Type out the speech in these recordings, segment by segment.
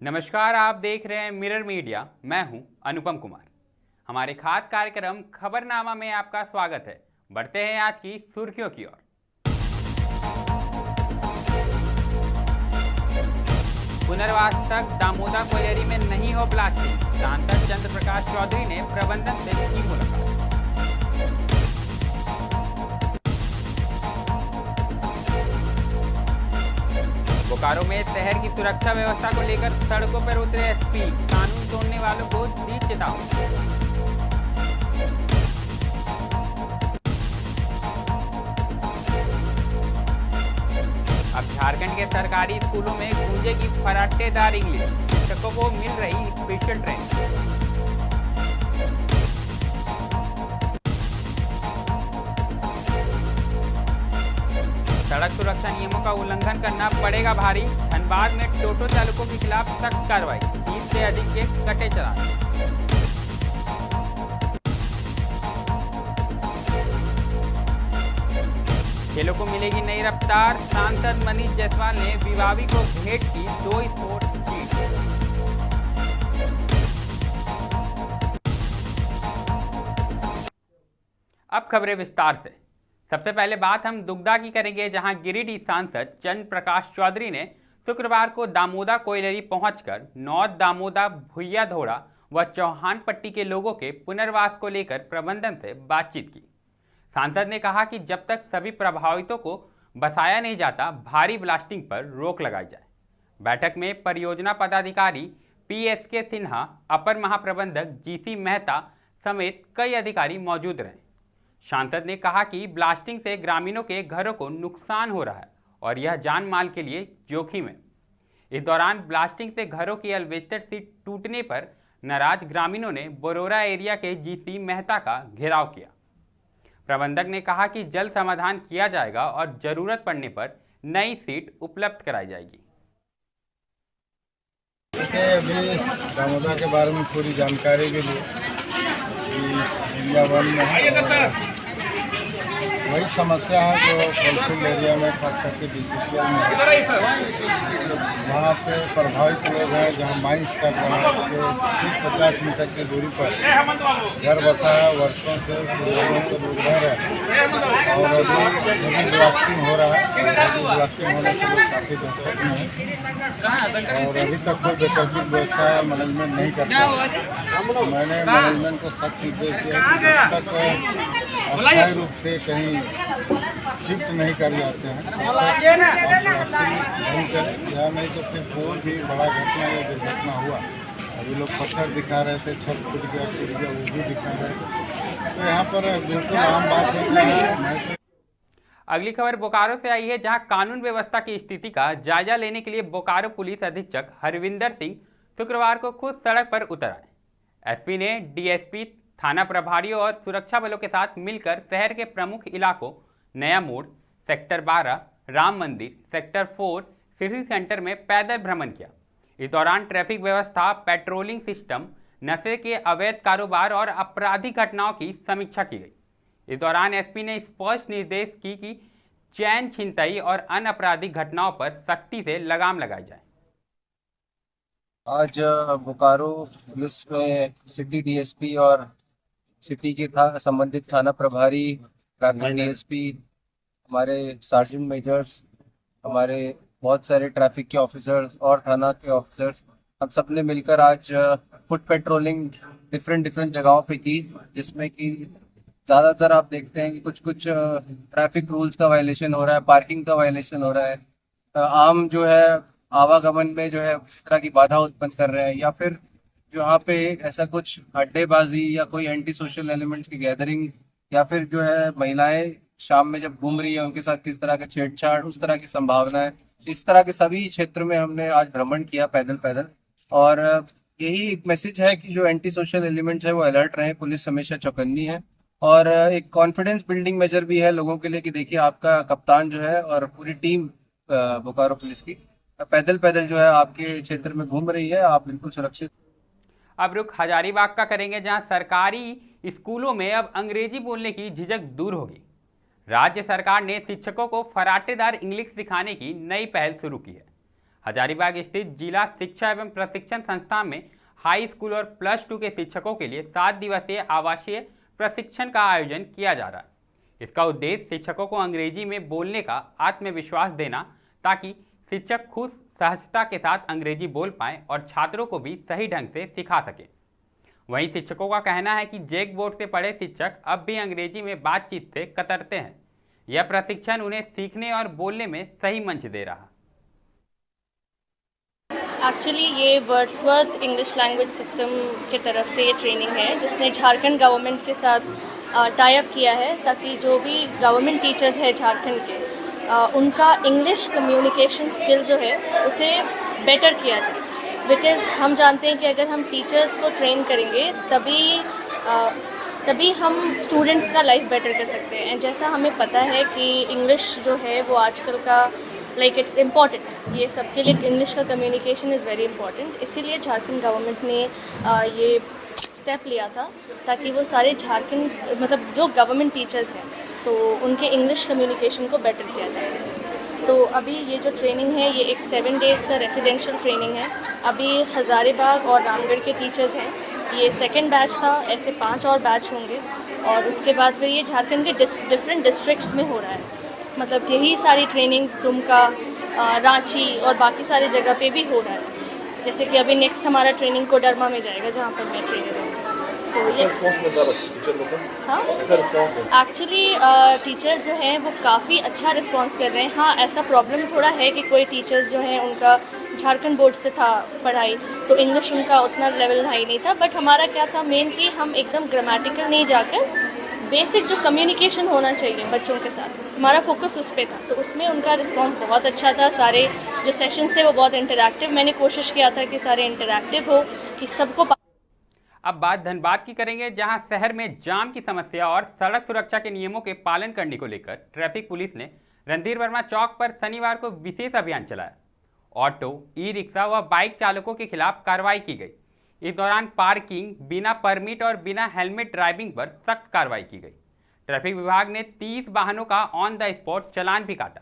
नमस्कार, आप देख रहे हैं मिरर मीडिया। मैं हूं अनुपम कुमार। हमारे खास कार्यक्रम खबरनामा में आपका स्वागत है। बढ़ते हैं आज की सुर्खियों की ओर। पुनर्वास तक दामोदा कोयलेरी में नहीं हो ब्लास्टिंग, सांसद चंद्र प्रकाश चौधरी ने प्रबंधन से की मुलाकात। बोकारो में शहर की सुरक्षा व्यवस्था को लेकर सड़कों पर उतरे एसपी, कानून तोड़ने वालों को दी चेतावनी। अब झारखंड के सरकारी स्कूलों में गूंजेगी फराटेदार इंग्लिश, शिक्षकों को मिल रही स्पेशल ट्रेनिंग। सड़क सुरक्षा नियमों का उल्लंघन करना पड़ेगा भारी, धनबाद में टोटो चालकों के खिलाफ सख्त कार्रवाई, 30 से अधिक के कटे चालान। खेलों को मिलेगी नई रफ्तार, सांसद मनीष जायसवाल ने विभावी को भेंट की 2 स्पोर्ट्स किट। अब खबरें विस्तार से। सबसे पहले बात हम दुग्धा की करेंगे, जहां गिरिडीह सांसद चंद्र प्रकाश चौधरी ने शुक्रवार को दामोदा कोयलेरी पहुंचकर नॉर्थ दामोदा, भुइया धोड़ा व चौहान पट्टी के लोगों के पुनर्वास को लेकर प्रबंधन से बातचीत की। सांसद ने कहा कि जब तक सभी प्रभावितों को बसाया नहीं जाता, भारी ब्लास्टिंग पर रोक लगाई जाए। बैठक में परियोजना पदाधिकारी PSK सिन्हा, अपर महाप्रबंधक GC मेहता समेत कई अधिकारी मौजूद रहे। सांसद ने कहा कि ब्लास्टिंग से ग्रामीणों के घरों को नुकसान हो रहा है और यह जान माल के लिए जोखिम है। इस दौरान ब्लास्टिंग से घरों की एल्वेस्टर सीट टूटने पर नाराज ग्रामीणों ने बरोरा एरिया के GC मेहता का घेराव किया। प्रबंधक ने कहा कि जल्द समाधान किया जाएगा और जरूरत पड़ने पर नई सीट उपलब्ध कराई जाएगी। अभी दामोदा के बारे में पूरी जानकारी के लिए एरिया 1 में वही समस्या है जो कोलफील्ड एरिया में खास करके DCCL में वहाँ पे प्रभावित लोग हैं, जहाँ माइंस चल रहा है उसके ठीक 50 मीटर की दूरी पर घर बसा है। वर्षों से लोगों को लोग रह रहे हैं और अभी ब्लास्टिंग हो रहा है। ब्लास्टिंग होने से लोग काफ़ी दहशत में है और अभी तक कोई वैकल्पिक व्यवस्था मैनेजमेंट नहीं करता। मैंने मैनेजमेंट को सख्त निर्देश दिया कि जब तक अस्थायी रूप से कहीं शिफ्ट नहीं कर जाते हैं नहीं करें, या नहीं तो फिर कोई भी बड़ा घटना या दुर्घटना हुआ। अभी लोग पत्थर दिखा रहे थे, छत टूट गया, टूट गया, वो भी दिखा रहे थे। तो यहाँ पर बिल्कुल आम बात है। अगली खबर बोकारो से आई है, जहां कानून व्यवस्था की स्थिति का जायजा लेने के लिए बोकारो पुलिस अधीक्षक हरविंदर सिंह शुक्रवार को खुद सड़क पर उतर आए। SP ने DSP, थाना प्रभारियों और सुरक्षा बलों के साथ मिलकर शहर के प्रमुख इलाकों नया मोड़, सेक्टर 12, राम मंदिर, सेक्टर 4, सिटी सेंटर में पैदल भ्रमण किया। इस दौरान ट्रैफिक व्यवस्था, पेट्रोलिंग सिस्टम, नशे के अवैध कारोबार और आपराधिक घटनाओं की समीक्षा की गई। इस दौरान SP ने स्पष्ट निर्देश की कि चैन छिनतई और अन्य आपराधिक घटनाओं पर सख्ती से लगाम लगाई जाए। आज बोकारो पुलिस में सिटी DSP और सिटी के संबंधित थाना प्रभारी, ट्रैफिक DSP, हमारे सार्जेंट मेजर्स, हमारे बहुत सारे ट्रैफिक के ऑफिसर्स और थाना के ऑफिसर्स, हम सब ने मिलकर आज फुट पेट्रोलिंग डिफरेंट जगहों पे की, जिसमें कि ज़्यादातर आप देखते हैं कि कुछ ट्रैफिक रूल्स का वायलेशन हो रहा है, पार्किंग का वायलेशन हो रहा है, आम जो है आवागमन में जो है किसी तरह की बाधा उत्पन्न कर रहे हैं, या फिर जो यहाँ पे ऐसा कुछ अड्डेबाजी या कोई एंटी सोशल एलिमेंट्स की गैदरिंग, या फिर जो है महिलाएं शाम में जब घूम रही है उनके साथ किस तरह का छेड़छाड़, उस तरह की संभावना है। इस तरह के सभी क्षेत्र में हमने आज भ्रमण किया पैदल और यही एक मैसेज है कि जो एंटी सोशल एलिमेंट्स है वो अलर्ट रहे। पुलिस हमेशा चौकन्नी है और एक कॉन्फिडेंस बिल्डिंग मेजर भी है लोगों के लिए कि देखिए आपका कप्तान जो है और पूरी टीम बोकारो पुलिस की पैदल जो है आपके क्षेत्र में घूम रही है, आप बिल्कुल सुरक्षित। अब रुख हजारीबाग का करेंगे, जहां सरकारी स्कूलों में अब अंग्रेजी बोलने की झिझक दूर होगी। राज्य सरकार ने शिक्षकों को फराटेदार इंग्लिश सिखाने की नई पहल शुरू की है। हजारीबाग स्थित जिला शिक्षा एवं प्रशिक्षण संस्थान में हाई स्कूल और +2 के शिक्षकों के लिए 7 दिवसीय आवासीय प्रशिक्षण का आयोजन किया जा रहा है। इसका उद्देश्य शिक्षकों को अंग्रेजी में बोलने का आत्मविश्वास देना, ताकि शिक्षक खुद सहजता के साथ अंग्रेजी बोल पाएं और छात्रों को भी सही ढंग से सिखा सकें। वहीं शिक्षकों का कहना है कि जैक बोर्ड से पढ़े शिक्षक अब भी अंग्रेजी में बातचीत से कतरते हैं। यह प्रशिक्षण उन्हें सीखने और बोलने में सही मंच दे रहा। एक्चुअली ये वर्ड्सवर्थ इंग्लिश लैंग्वेज सिस्टम की तरफ से ये ट्रेनिंग है, जिसने झारखंड गवर्नमेंट के साथ टाई अप किया है, ताकि जो भी गवर्नमेंट टीचर्स हैं झारखंड के, उनका इंग्लिश कम्युनिकेशन स्किल जो है उसे बेटर किया जाए। बिकॉज़ हम जानते हैं कि अगर हम टीचर्स को ट्रेन करेंगे तभी हम स्टूडेंट्स का लाइफ बेटर कर सकते हैं। जैसा हमें पता है कि इंग्लिश जो है वो आजकल का इट्स इम्पॉर्टेंट, ये सबके लिए इंग्लिश का कम्युनिकेशन इज़ वेरी इंपॉर्टेंट। इसीलिए झारखंड गवर्नमेंट ने ये स्टेप लिया था, ताकि वो सारे झारखंड जो गवर्नमेंट टीचर्स हैं तो उनके इंग्लिश कम्युनिकेशन को बेटर किया जा सके। तो अभी ये जो ट्रेनिंग है ये एक 7 डेज़ का रेसिडेंशियल ट्रेनिंग है। अभी हज़ारीबाग और रामगढ़ के टीचर्स हैं, ये 2nd बैच था, ऐसे 5 और बैच होंगे और उसके बाद फिर ये झारखंड के डिफरेंट डिस्ट्रिक्ट्स में हो रहा है। यही सारी ट्रेनिंग दुमका, रांची और बाकी सारी जगह पे भी हो रहा है। जैसे कि अभी नेक्स्ट हमारा ट्रेनिंग कोडरमा में जाएगा, जहाँ पर मैं ट्रेनर हूँ। सो एक्चुअली टीचर्स जो हैं वो काफ़ी अच्छा रिस्पॉन्स कर रहे हैं। हाँ, ऐसा प्रॉब्लम थोड़ा है कि कोई टीचर्स जो हैं उनका झारखंड बोर्ड से था पढ़ाई, तो इंग्लिश उनका उतना लेवल हाई नहीं था। बट हमारा क्या था मेन कि हम एकदम ग्रामेटिकल नहीं जाकर बेसिक जो कम्युनिकेशन होना चाहिए बच्चों के साथ, हमारा फोकस उस पर था। तो उसमें उनका रिस्पांस बहुत अच्छा था। सारे जो सेशंस थे वो बहुत इंटरैक्टिव, मैंने कोशिश किया था कि सारे इंटरैक्टिव हो, कि सबको। अब बात धनबाद की करेंगे, जहां शहर में जाम की समस्या और सड़क सुरक्षा के नियमों के पालन करने को लेकर ट्रैफिक पुलिस ने रणधीर वर्मा चौक पर शनिवार को विशेष अभियान चलाया। ऑटो, ई-रिक्शा व बाइक चालकों के खिलाफ कार्रवाई की गई। इस दौरान पार्किंग, बिना परमिट और बिना हेलमेट ड्राइविंग पर सख्त कार्रवाई की गई। ट्रैफिक विभाग ने 30 वाहनों का ऑन द स्पॉट चालान भी काटा।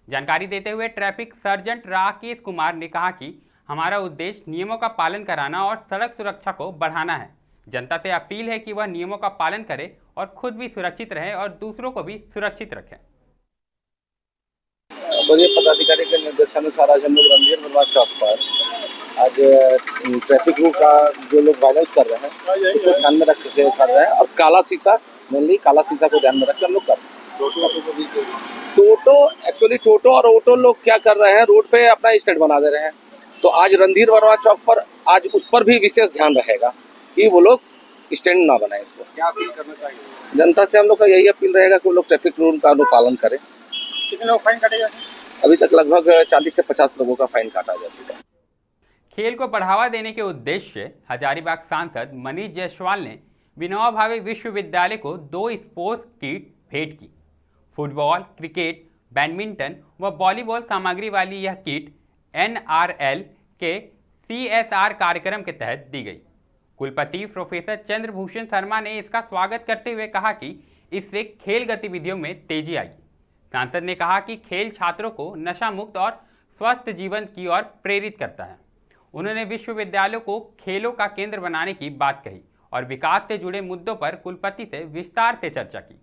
जानकारी देते हुए ट्रैफिक सर्जेंट राकेश कुमार ने कहा कि हमारा उद्देश्य नियमों का पालन कराना और सड़क सुरक्षा को बढ़ाना है। जनता से अपील है कि वह नियमों का पालन करे और खुद भी सुरक्षित रहे और दूसरों को भी सुरक्षित रखें। वरीय पदाधिकारी के निर्देशानुसार आज हम लोग रणधीर वर्मा चौक पर आज ट्रैफिक रूल का जो लोग वायलेंस कर रहे हैं उसको ध्यान में रख के कर रहे हैं, और काला शीशा, मेनली काला शीशा को ध्यान में रख कर हम लोग कर रहे हैं। टोटो और ऑटो लोग क्या कर रहे हैं, रोड पे अपना स्टैंड बना दे रहे हैं। तो आज रणधीर वर्मा चौक पर आज उस पर भी विशेष ध्यान रहेगा कि वो लोग स्टैंड ना बनाए। इसको क्या अपील करना चाहिए? जनता से हम लोग का यही अपील रहेगा कि वो लोग ट्रैफिक रूल का अनुपालन करें। कितने लोग फाइन काटेगा? अभी तक लगभग 40 से 50 लोगों का फाइन काटा जा चुका है। खेल को बढ़ावा देने के उद्देश्य से हजारीबाग सांसद मनीष जायसवाल ने विनोबा भावे विश्वविद्यालय को 2 स्पोर्ट्स किट भेंट की। फुटबॉल, क्रिकेट, बैडमिंटन व वॉलीबॉल सामग्री वाली यह किट NRL के CSR कार्यक्रम के तहत दी गई। कुलपति प्रोफेसर चंद्रभूषण शर्मा ने इसका स्वागत करते हुए कहा कि इससे खेल गतिविधियों में तेजी आएगी। सांसद ने कहा कि खेल छात्रों को नशा मुक्त और स्वस्थ जीवन की ओर प्रेरित करता है। उन्होंने विश्वविद्यालयों को खेलों का केंद्र बनाने की बात कही और विकास से जुड़े मुद्दों पर कुलपति से विस्तार से चर्चा की।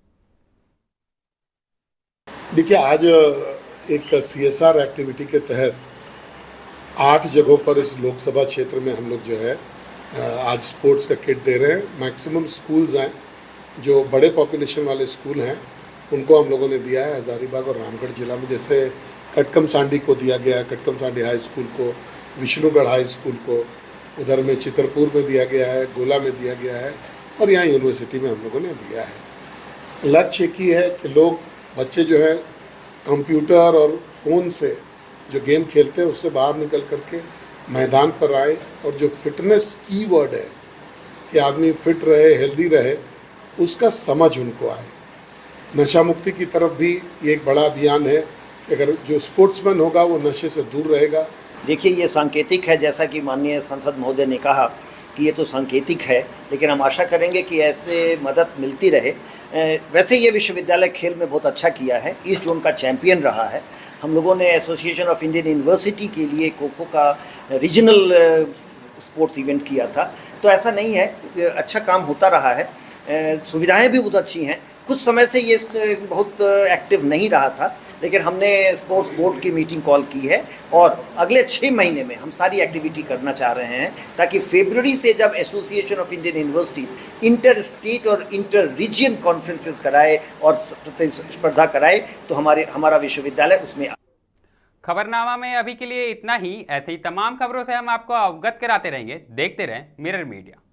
देखिए, आज एक CSR एक्टिविटी के तहत 8 जगहों पर इस लोकसभा क्षेत्र में हम लोग जो है आज स्पोर्ट्स का किट दे रहे हैं। मैक्सिमम स्कूल्स हैं, जो बड़े पॉपुलेशन वाले स्कूल हैं उनको हम लोगों ने दिया है। हजारीबाग और रामगढ़ जिला में जैसे कटकम सांडी को दिया गया है, कटकम सांडी हाई स्कूल को, विष्णुगढ़ हाई स्कूल को, उधर में चित्रपुर में दिया गया है, गोला में दिया गया है और यहाँ यूनिवर्सिटी में हम लोगों ने दिया है। लक्ष्य एक ही है कि लोग, बच्चे जो है कंप्यूटर और फ़ोन से जो गेम खेलते हैं उससे बाहर निकल करके मैदान पर आए, और जो फिटनेस की वर्ड है कि आदमी फिट रहे, हेल्दी रहे, उसका समझ उनको आए। नशा मुक्ति की तरफ भी ये एक बड़ा अभियान है कि अगर जो स्पोर्ट्समैन होगा वो नशे से दूर रहेगा। देखिए, ये सांकेतिक है, जैसा कि माननीय सांसद महोदय ने कहा कि ये तो सांकेतिक है, लेकिन हम आशा करेंगे कि ऐसे मदद मिलती रहे। वैसे ये विश्वविद्यालय खेल में बहुत अच्छा किया है, ईस्ट जोन का चैंपियन रहा है। हम लोगों ने एसोसिएशन ऑफ इंडियन यूनिवर्सिटी के लिए खो खो का रीजनल स्पोर्ट्स इवेंट किया था। तो ऐसा नहीं है, अच्छा काम होता रहा है, सुविधाएं भी बहुत अच्छी हैं। कुछ समय से ये बहुत एक्टिव नहीं रहा था, लेकिन हमने स्पोर्ट्स बोर्ड की मीटिंग कॉल की है और अगले 6 महीने में हम सारी एक्टिविटी करना चाह रहे हैं, ताकि फरवरी से जब association of Indian university inter state और इंटर रीजन कॉन्फ्रेंसेस कराए और प्रतिस्पर्धा कराए तो हमारा विश्वविद्यालय उसमें। खबरनामा में अभी के लिए इतना ही। ऐसे ही तमाम खबरों से हम आपको अवगत कराते रहेंगे। देखते रहें मिरर मीडिया।